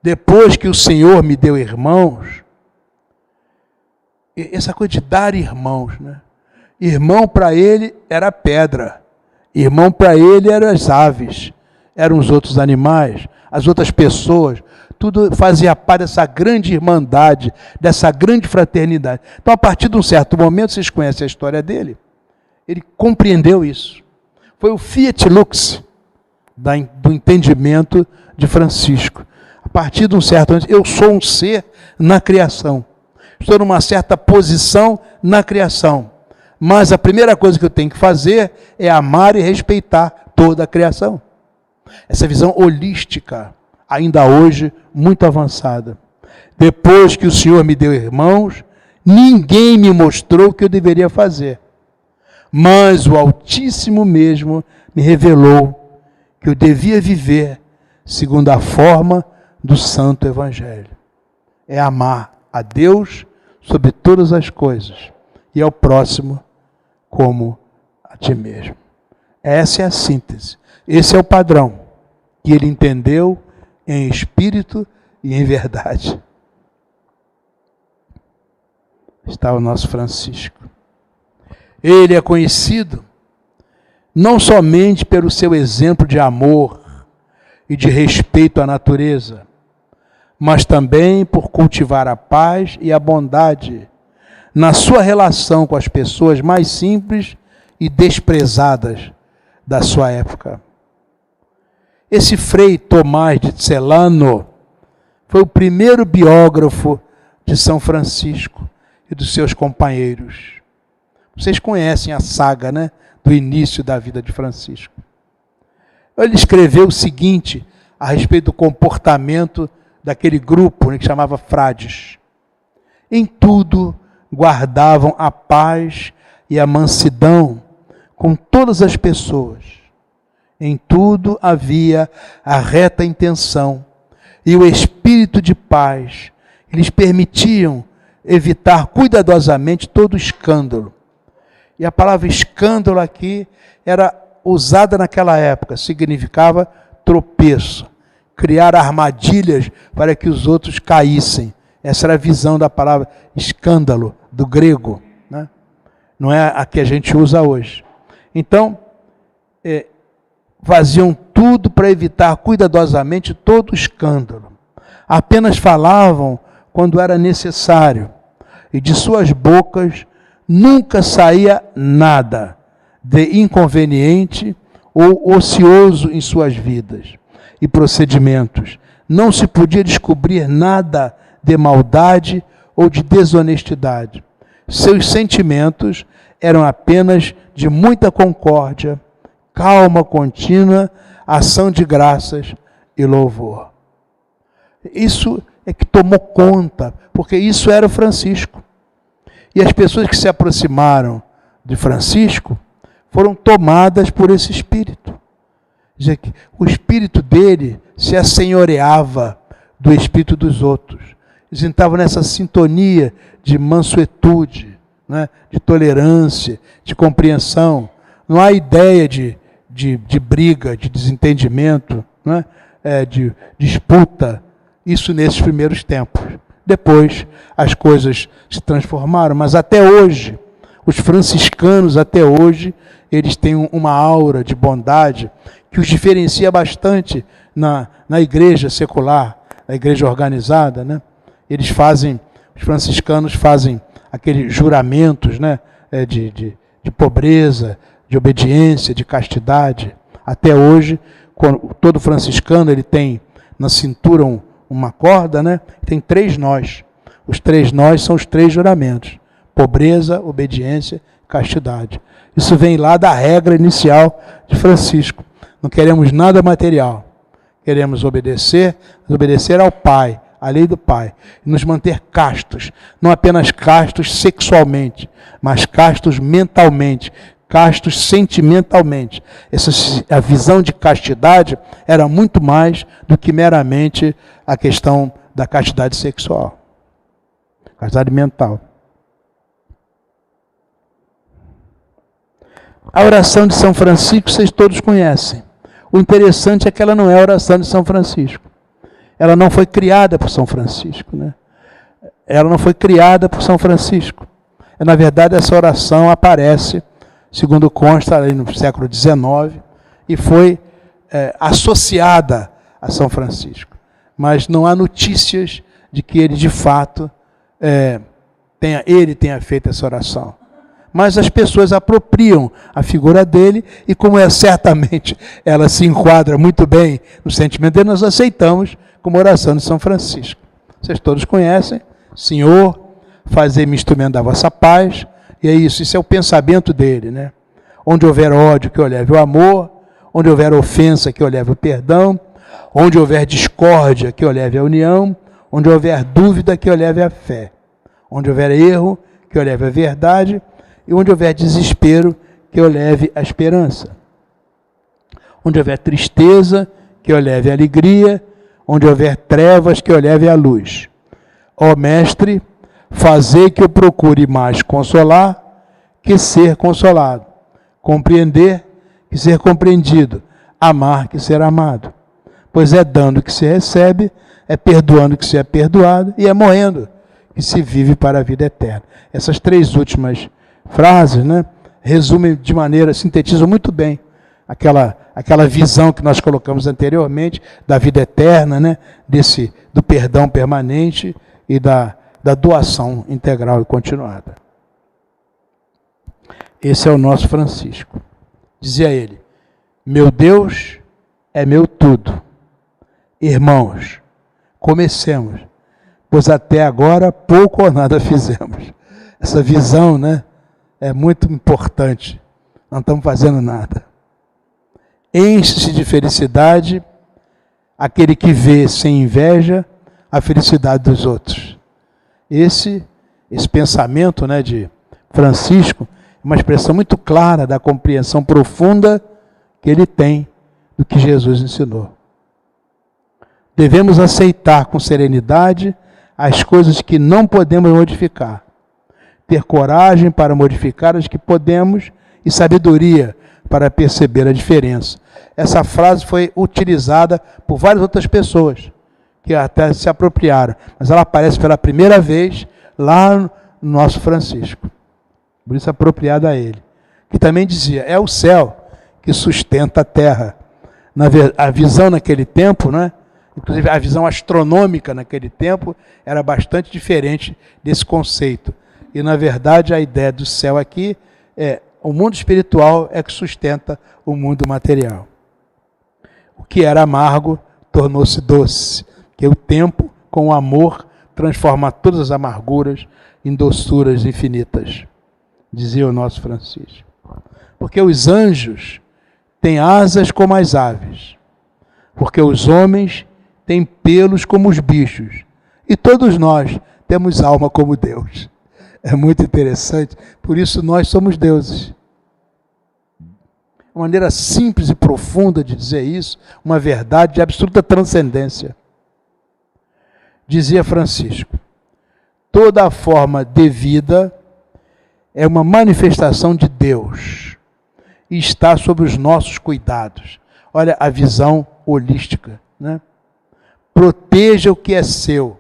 Depois que o Senhor me deu irmãos, essa coisa de dar irmãos, né? Irmão para ele era pedra, irmão para ele eram as aves, eram os outros animais, as outras pessoas, tudo fazia parte dessa grande irmandade, dessa grande fraternidade. Então, a partir de um certo momento, vocês conhecem a história dele, ele compreendeu isso. Foi o fiat lux do entendimento de Francisco. A partir de um certo momento, eu sou um ser na criação. Estou numa certa posição na criação. Mas a primeira coisa que eu tenho que fazer é amar e respeitar toda a criação. Essa visão holística, ainda hoje, muito avançada. Depois que o Senhor me deu irmãos, ninguém me mostrou o que eu deveria fazer. Mas o Altíssimo mesmo me revelou que eu devia viver segundo a forma do Santo Evangelho. É amar a Deus sobre todas as coisas e ao próximo como a ti mesmo. Essa é a síntese. Esse é o padrão que ele entendeu em espírito e em verdade. Está o nosso Francisco. Ele é conhecido não somente pelo seu exemplo de amor e de respeito à natureza, mas também por cultivar a paz e a bondade na sua relação com as pessoas mais simples e desprezadas da sua época. Esse Frei Tomás de Celano foi o primeiro biógrafo de São Francisco e dos seus companheiros. Vocês conhecem a saga, né, do início da vida de Francisco. Ele escreveu o seguinte a respeito do comportamento daquele grupo, né, que chamava frades. Em tudo guardavam a paz e a mansidão com todas as pessoas. Em tudo havia a reta intenção e o espírito de paz. Eles permitiam evitar cuidadosamente todo escândalo. E a palavra escândalo aqui era usada naquela época, significava tropeço, criar armadilhas para que os outros caíssem. Essa era a visão da palavra escândalo, do grego, né? Não é a que a gente usa hoje. Então, faziam tudo para evitar cuidadosamente todo escândalo. Apenas falavam quando era necessário, e de suas bocas nunca saía nada de inconveniente ou ocioso em suas vidas e procedimentos. Não se podia descobrir nada de maldade ou de desonestidade. Seus sentimentos eram apenas de muita concórdia, calma contínua, ação de graças e louvor. Isso é que tomou conta, porque isso era o Francisco. E as pessoas que se aproximaram de Francisco foram tomadas por esse espírito. Quer dizer, que o espírito dele se assenhoreava do espírito dos outros. Eles entravam nessa sintonia de mansuetude, né? De tolerância, de compreensão. Não há ideia de briga, de desentendimento, né? De disputa. Isso nesses primeiros tempos. Depois as coisas se transformaram, mas até hoje, os franciscanos até hoje, eles têm uma aura de bondade que os diferencia bastante na igreja secular, na igreja organizada, né? Os franciscanos fazem aqueles juramentos, né? De pobreza, de obediência, de castidade. Até hoje, todo franciscano ele tem na cintura uma corda, né? Tem 3 nós. Os 3 nós são os 3 juramentos: pobreza, obediência, castidade. Isso vem lá da regra inicial de Francisco. Não queremos nada material. Queremos obedecer ao Pai, à lei do Pai, e nos manter castos, não apenas castos sexualmente, mas castos mentalmente, castos sentimentalmente. A visão de castidade era muito mais do que meramente a questão da castidade sexual, castidade mental. A oração de São Francisco vocês todos conhecem. O interessante é que ela não é a oração de São Francisco. Ela não foi criada por São Francisco, né? Ela não foi criada por São Francisco. Na verdade, essa oração aparece, segundo consta, ali no século XIX, e foi associada a São Francisco. Mas não há notícias de que ele, de fato, tenha feito essa oração. Mas as pessoas apropriam a figura dele, e como certamente ela se enquadra muito bem no sentimento dele, nós aceitamos como oração de São Francisco. Vocês todos conhecem: Senhor, fazei-me instrumento da vossa paz. E é isso é o pensamento dele, né? Onde houver ódio, que eu leve o amor; onde houver ofensa, que eu leve o perdão; onde houver discórdia, que eu leve a união; onde houver dúvida, que eu leve a fé; onde houver erro, que eu leve a verdade; e onde houver desespero, que eu leve a esperança; onde houver tristeza, que eu leve a alegria; onde houver trevas, que eu leve a luz. Ó Mestre, fazei que eu procure mais consolar que ser consolado, compreender que ser compreendido, amar que ser amado. Pois é dando que se recebe, é perdoando que se é perdoado, e é morrendo que se vive para a vida eterna. Essas 3 últimas frases, né, resumem sintetizam muito bem aquela visão que nós colocamos anteriormente da vida eterna, né, do perdão permanente e da doação integral e continuada. Esse é o nosso Francisco. Dizia ele: meu Deus é meu tudo. Irmãos, comecemos, pois até agora pouco ou nada fizemos. Essa visão, né, é muito importante. Não estamos fazendo nada. Enche-se de felicidade aquele que vê sem inveja a felicidade dos outros. Esse pensamento, né, de Francisco é uma expressão muito clara da compreensão profunda que ele tem do que Jesus ensinou. Devemos aceitar com serenidade as coisas que não podemos modificar, ter coragem para modificar as que podemos e sabedoria para perceber a diferença. Essa frase foi utilizada por várias outras pessoas que até se apropriaram, mas ela aparece pela primeira vez lá no nosso Francisco, por isso apropriada a ele, que também dizia, é o céu que sustenta a terra. A visão naquele tempo, né? Inclusive a visão astronômica naquele tempo era bastante diferente desse conceito. E na verdade a ideia do céu aqui é o mundo espiritual é que sustenta o mundo material. O que era amargo tornou-se doce, que o tempo com o amor transforma todas as amarguras em doçuras infinitas, dizia o nosso Francisco. Porque os anjos têm asas como as aves, porque os homens têm pelos como os bichos, e todos nós temos alma como Deus. É muito interessante, por isso nós somos deuses. Uma maneira simples e profunda de dizer isso, uma verdade de absoluta transcendência. Dizia Francisco, toda a forma de vida é uma manifestação de Deus e está sob os nossos cuidados. Olha a visão holística, né? Proteja o que é seu,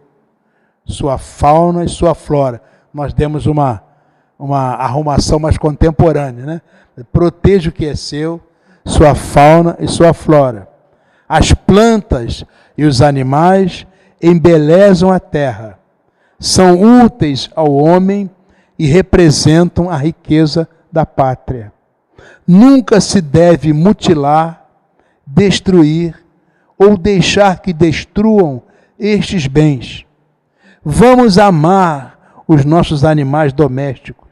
sua fauna e sua flora. Nós demos uma arrumação mais contemporânea, né? Proteja o que é seu, sua fauna e sua flora. As plantas e os animais embelezam a terra, são úteis ao homem e representam a riqueza da pátria. Nunca se deve mutilar, destruir ou deixar que destruam estes bens. Vamos amar os nossos animais domésticos.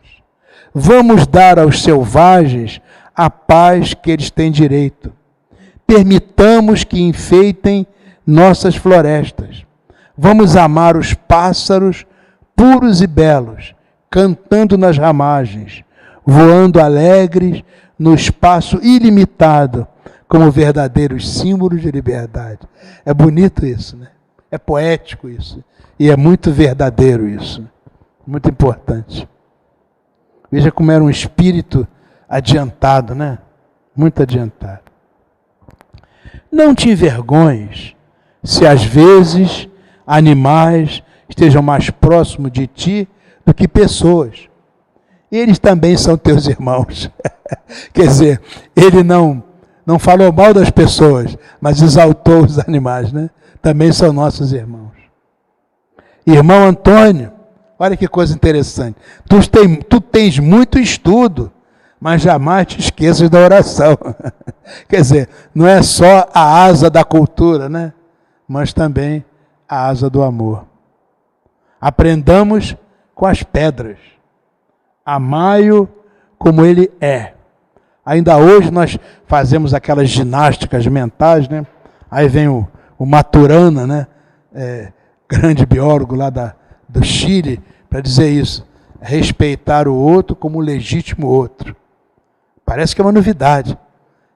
Vamos dar aos selvagens a paz que eles têm direito. Permitamos que enfeitem nossas florestas. Vamos amar os pássaros puros e belos, cantando nas ramagens, voando alegres no espaço ilimitado, como verdadeiros símbolos de liberdade. É bonito isso, né? É poético isso. E é muito verdadeiro isso. Muito importante. Veja como era um espírito adiantado, né? Muito adiantado. Não te envergonhes se às vezes animais estejam mais próximos de ti do que pessoas. Eles também são teus irmãos. Quer dizer, ele não falou mal das pessoas, mas exaltou os animais, né? Também são nossos irmãos. Irmão Antônio, olha que coisa interessante. Tu tens muito estudo, mas jamais te esqueças da oração. Quer dizer, não é só a asa da cultura, né? Mas também a asa do amor. Aprendamos com as pedras. Amai-o como ele é. Ainda hoje nós fazemos aquelas ginásticas mentais, né? Aí vem o Maturana, né? Grande biólogo lá do Chile, para dizer isso. Respeitar o outro como o legítimo outro. Parece que é uma novidade.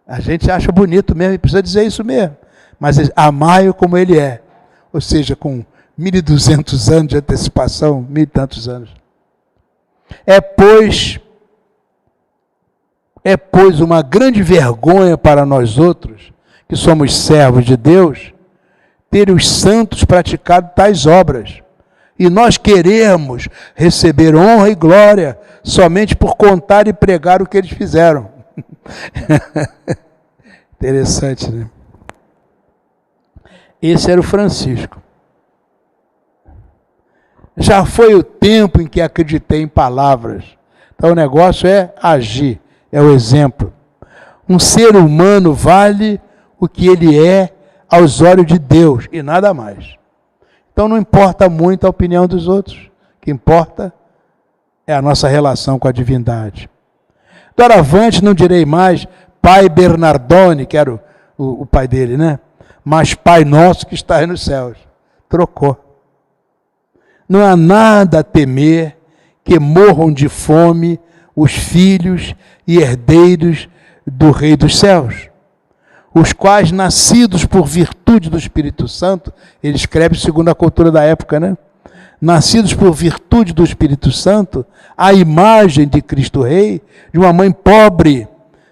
A gente acha bonito mesmo e precisa dizer isso mesmo. Mas amai-o como ele é. Ou seja, com 1.200 anos de antecipação, 1.000 e tantos anos. É, pois, uma grande vergonha para nós outros, que somos servos de Deus, ter os santos praticado tais obras. E nós queremos receber honra e glória somente por contar e pregar o que eles fizeram. Interessante, né? Esse era o Francisco. Já foi o tempo em que acreditei em palavras. Então o negócio é agir, é o exemplo. Um ser humano vale o que ele é aos olhos de Deus e nada mais. Então não importa muito a opinião dos outros. O que importa é a nossa relação com a divindade. Doravante não direi mais Pai Bernardone, que era o pai dele, né? Mas Pai nosso que está aí nos céus. Trocou. Não há nada a temer que morram de fome os filhos e herdeiros do Rei dos Céus. os quais, nascidos por virtude do Espírito Santo, ele escreve segundo a cultura da época, né? Nascidos por virtude do Espírito Santo, à imagem de Cristo Rei, de uma mãe pobre,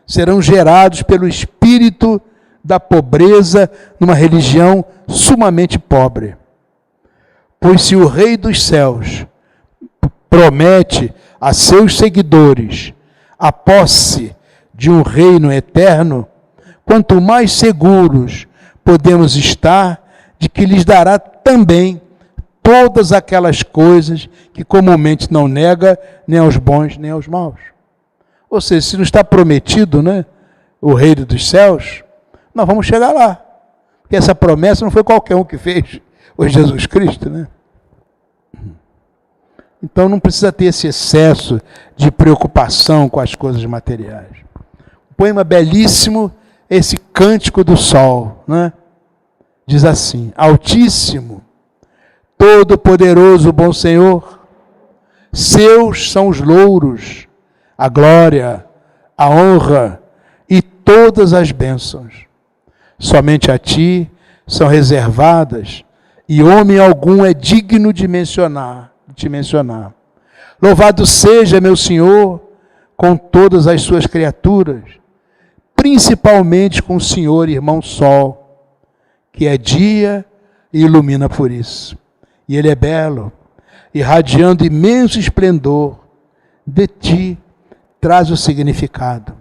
serão gerados pelo espírito da pobreza numa religião sumamente pobre. Pois se o Rei dos céus promete a seus seguidores a posse de um reino eterno, quanto mais seguros podemos estar de que lhes dará também todas aquelas coisas que comumente não nega nem aos bons nem aos maus. Ou seja, se não está prometido, né, o reino dos céus, nós vamos chegar lá. Porque essa promessa não foi qualquer um que fez, foi Jesus Cristo, né? Então não precisa ter esse excesso de preocupação com as coisas materiais. Um poema belíssimo, esse Cântico do Sol, né? Diz assim: Altíssimo, Todo-Poderoso, bom Senhor, seus são os louros, a glória, a honra e todas as bênçãos. Somente a ti são reservadas, e homem algum é digno de te mencionar. Louvado seja, meu Senhor, com todas as suas criaturas, principalmente com o Senhor, irmão Sol, que é dia e ilumina por isso. E ele é belo, irradiando imenso esplendor, de ti traz o significado.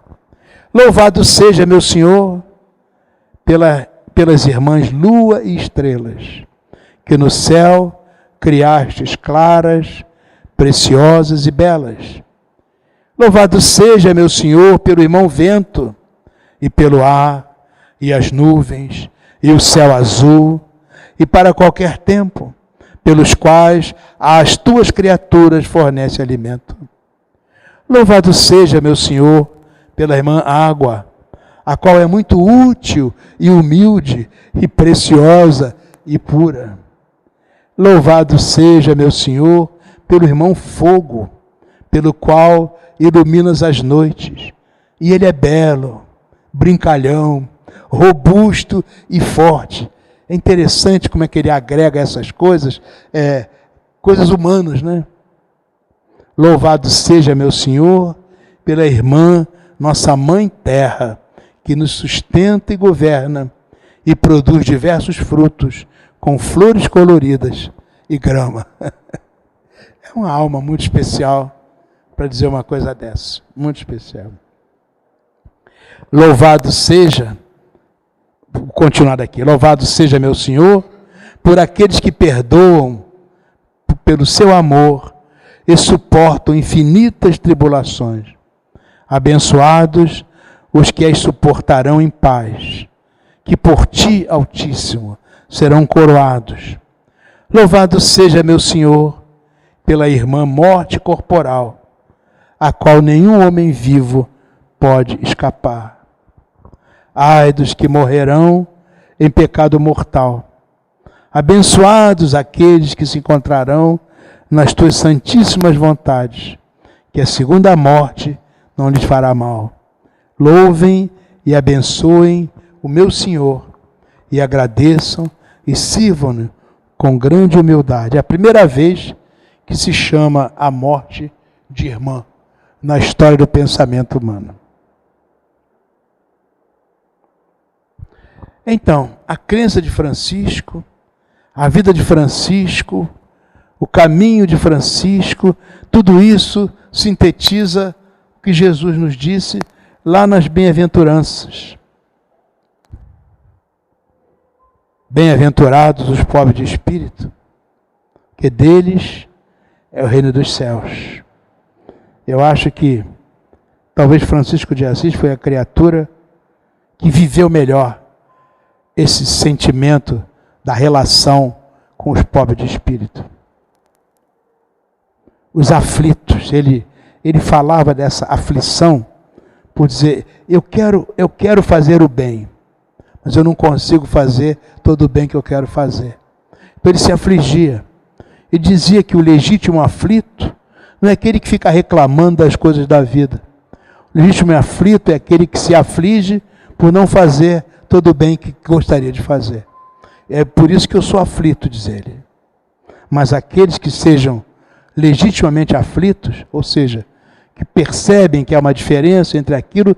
Louvado seja, meu Senhor, pelas irmãs lua e estrelas, que no céu criastes claras, preciosas e belas. Louvado seja, meu Senhor, pelo irmão vento, e pelo ar, e as nuvens, e o céu azul, e para qualquer tempo, pelos quais as tuas criaturas fornecem alimento. Louvado seja, meu Senhor, pela irmã água, a qual é muito útil e humilde e preciosa e pura. Louvado seja, meu Senhor, pelo irmão fogo, pelo qual iluminas as noites. E ele é belo, brincalhão, robusto e forte. É interessante como é que ele agrega essas coisas, coisas humanas, né? Louvado seja, meu Senhor, pela irmã, nossa mãe terra, que nos sustenta e governa, e produz diversos frutos, com flores coloridas e grama. É uma alma muito especial para dizer uma coisa dessa, muito especial. Louvado seja, vou continuar daqui, louvado seja, meu Senhor, por aqueles que perdoam pelo seu amor e suportam infinitas tribulações. Abençoados os que as suportarão em paz, que por ti, Altíssimo, serão coroados. Louvado seja, meu Senhor, pela irmã morte corporal, a qual nenhum homem vivo pode escapar. Ai dos que morrerão em pecado mortal. Abençoados aqueles que se encontrarão nas tuas santíssimas vontades, que a segunda morte não lhes fará mal. Louvem e abençoem o meu Senhor, e agradeçam e sirvam-no com grande humildade. É a primeira vez que se chama a morte de irmã na história do pensamento humano. Então, a crença de Francisco, a vida de Francisco, o caminho de Francisco, tudo isso sintetiza o que Jesus nos disse lá nas bem-aventuranças. Bem-aventurados os pobres de espírito, que deles é o reino dos céus. Eu acho que talvez Francisco de Assis foi a criatura que viveu melhor esse sentimento da relação com os pobres de espírito. Os aflitos, ele falava dessa aflição por dizer, eu quero fazer o bem, mas eu não consigo fazer todo o bem que eu quero fazer. Então ele se afligia. E dizia que o legítimo aflito não é aquele que fica reclamando das coisas da vida. O legítimo aflito é aquele que se aflige por não fazer todo o bem que gostaria de fazer. É por isso que eu sou aflito, diz ele. Mas aqueles que sejam legitimamente aflitos, ou seja, que percebem que há uma diferença entre aquilo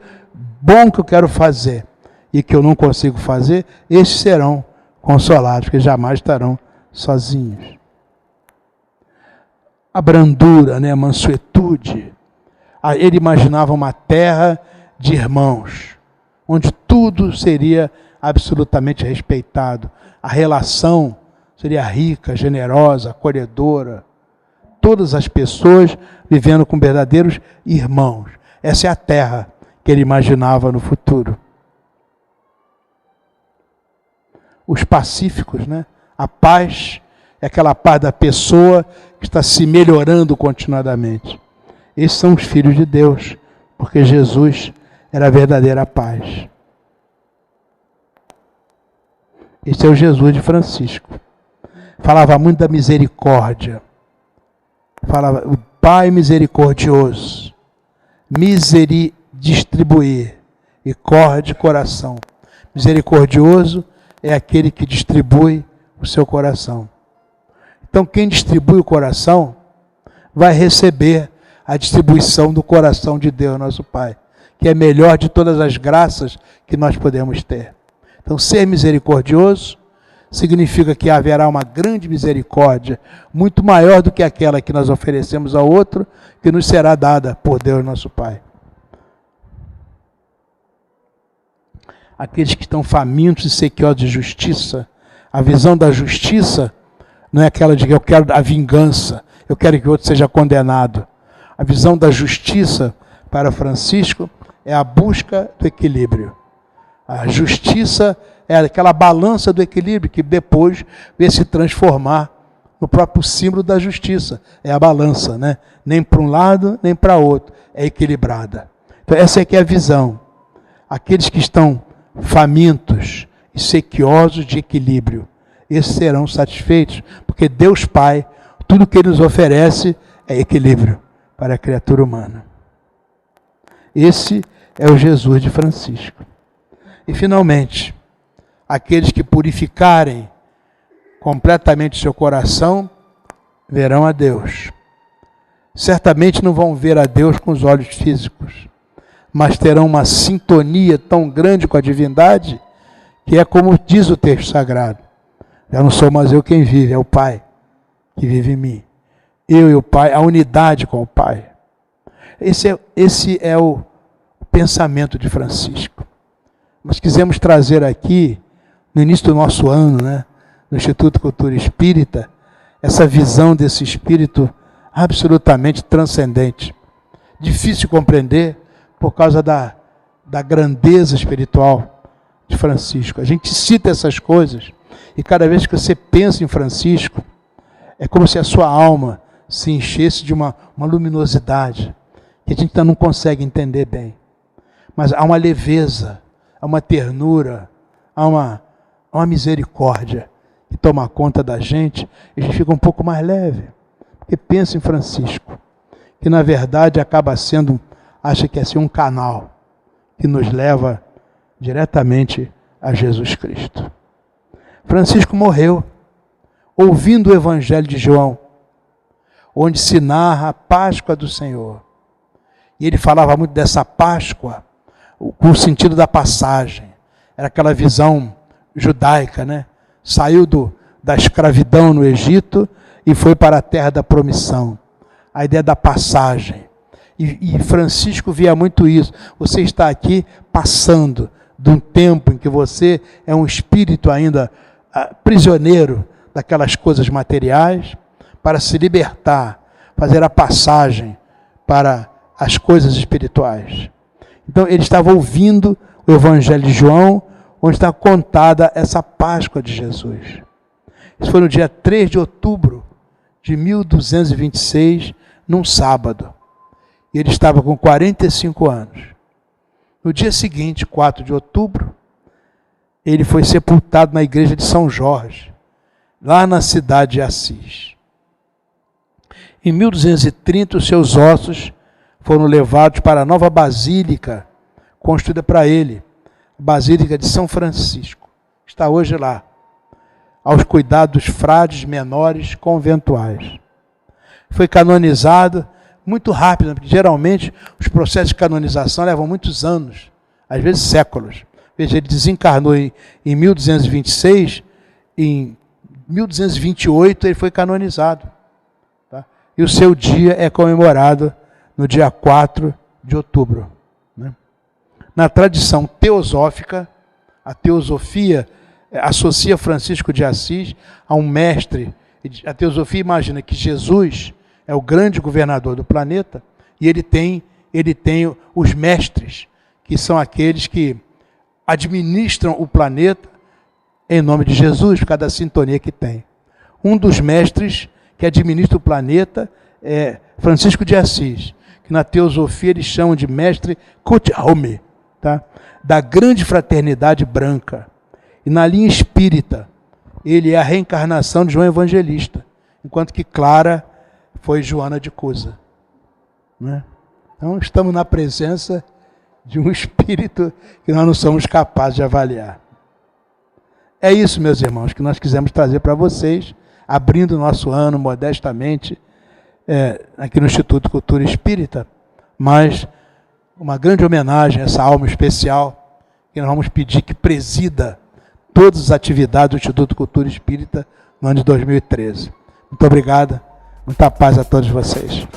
bom que eu quero fazer e que eu não consigo fazer, esses serão consolados, porque jamais estarão sozinhos. A brandura, né, a mansuetude. Ele imaginava uma terra de irmãos, onde tudo seria absolutamente respeitado. A relação seria rica, generosa, acolhedora. Todas as pessoas vivendo com verdadeiros irmãos. Essa é a terra que ele imaginava no futuro. Os pacíficos, né? A paz é aquela paz da pessoa que está se melhorando continuadamente. Esses são os filhos de Deus, porque Jesus era a verdadeira paz. Esse é o Jesus de Francisco. Falava muito da misericórdia. Falava, o Pai misericordioso, distribuir, e corde coração. Misericordioso é aquele que distribui o seu coração. Então, quem distribui o coração vai receber a distribuição do coração de Deus, nosso Pai, que é a melhor de todas as graças que nós podemos ter. Então, ser misericordioso significa que haverá uma grande misericórdia, muito maior do que aquela que nós oferecemos ao outro, que nos será dada por Deus, nosso Pai. Aqueles que estão famintos e sequiosos de justiça, a visão da justiça não é aquela de que eu quero a vingança, eu quero que o outro seja condenado. A visão da justiça, para Francisco, é a busca do equilíbrio. A justiça é aquela balança do equilíbrio que depois vai se transformar no próprio símbolo da justiça. É a balança, né? Nem para um lado, nem para outro. É equilibrada. Então essa é que é a visão. Aqueles que estão famintos e sequiosos de equilíbrio, esses serão satisfeitos, porque Deus Pai, tudo que Ele nos oferece é equilíbrio para a criatura humana. Esse é o Jesus de Francisco. E finalmente, aqueles que purificarem completamente seu coração, verão a Deus. Certamente não vão ver a Deus com os olhos físicos, mas terão uma sintonia tão grande com a divindade, que é como diz o texto sagrado. Já não sou mais eu quem vive, é o Pai que vive em mim. Eu e o Pai, a unidade com o Pai. Esse é o pensamento de Francisco. Nós quisemos trazer aqui, no início do nosso ano, né, no Instituto Cultura Espírita, essa visão desse espírito absolutamente transcendente. Difícil de compreender por causa da grandeza espiritual de Francisco. A gente cita essas coisas e cada vez que você pensa em Francisco, é como se a sua alma se enchesse de uma luminosidade que a gente ainda não consegue entender bem. Mas há uma leveza, há uma ternura, há uma misericórdia que toma conta da gente e a gente fica um pouco mais leve. Porque pensa em Francisco, que na verdade acaba sendo, acha que é assim, um canal que nos leva diretamente a Jesus Cristo. Francisco morreu ouvindo o Evangelho de João, onde se narra a Páscoa do Senhor. E ele falava muito dessa Páscoa, com o sentido da passagem. Era aquela visão judaica, né? Saiu da escravidão no Egito e foi para a terra da promissão. A ideia da passagem. E Francisco via muito isso. Você está aqui passando de um tempo em que você é um espírito ainda prisioneiro daquelas coisas materiais, para se libertar, fazer a passagem para as coisas espirituais. Então ele estava ouvindo o Evangelho de João, onde está contada essa Páscoa de Jesus. Isso foi no dia 3 de outubro de 1226, num sábado. E ele estava com 45 anos. No dia seguinte, 4 de outubro, ele foi sepultado na igreja de São Jorge, lá na cidade de Assis. Em 1230, os seus ossos foram levados para a nova basílica construída para ele, Basílica de São Francisco. Está hoje lá, aos cuidados dos frades menores conventuais. Foi canonizado muito rápido, porque geralmente os processos de canonização levam muitos anos, às vezes séculos. Veja, ele desencarnou em 1226, em 1228 ele foi canonizado. Tá? E o seu dia é comemorado no dia 4 de outubro. Né? Na tradição teosófica, a teosofia associa Francisco de Assis a um mestre. A teosofia imagina que Jesus é o grande governador do planeta e ele tem os mestres, que são aqueles que administram o planeta em nome de Jesus, por causa da sintonia que tem. Um dos mestres que administra o planeta é Francisco de Assis, que na teosofia eles chamam de mestre Kuthaume, tá? Da grande fraternidade branca. E na linha espírita, ele é a reencarnação de João Evangelista, enquanto que Clara foi Joana de Cusa. Né? Então estamos na presença de um espírito que nós não somos capazes de avaliar. É isso, meus irmãos, que nós quisemos trazer para vocês, abrindo o nosso ano modestamente, aqui no Instituto Cultura Espírita, mas uma grande homenagem a essa alma especial, que nós vamos pedir que presida todas as atividades do Instituto Cultura Espírita no ano de 2013. Muito obrigado, muita paz a todos vocês.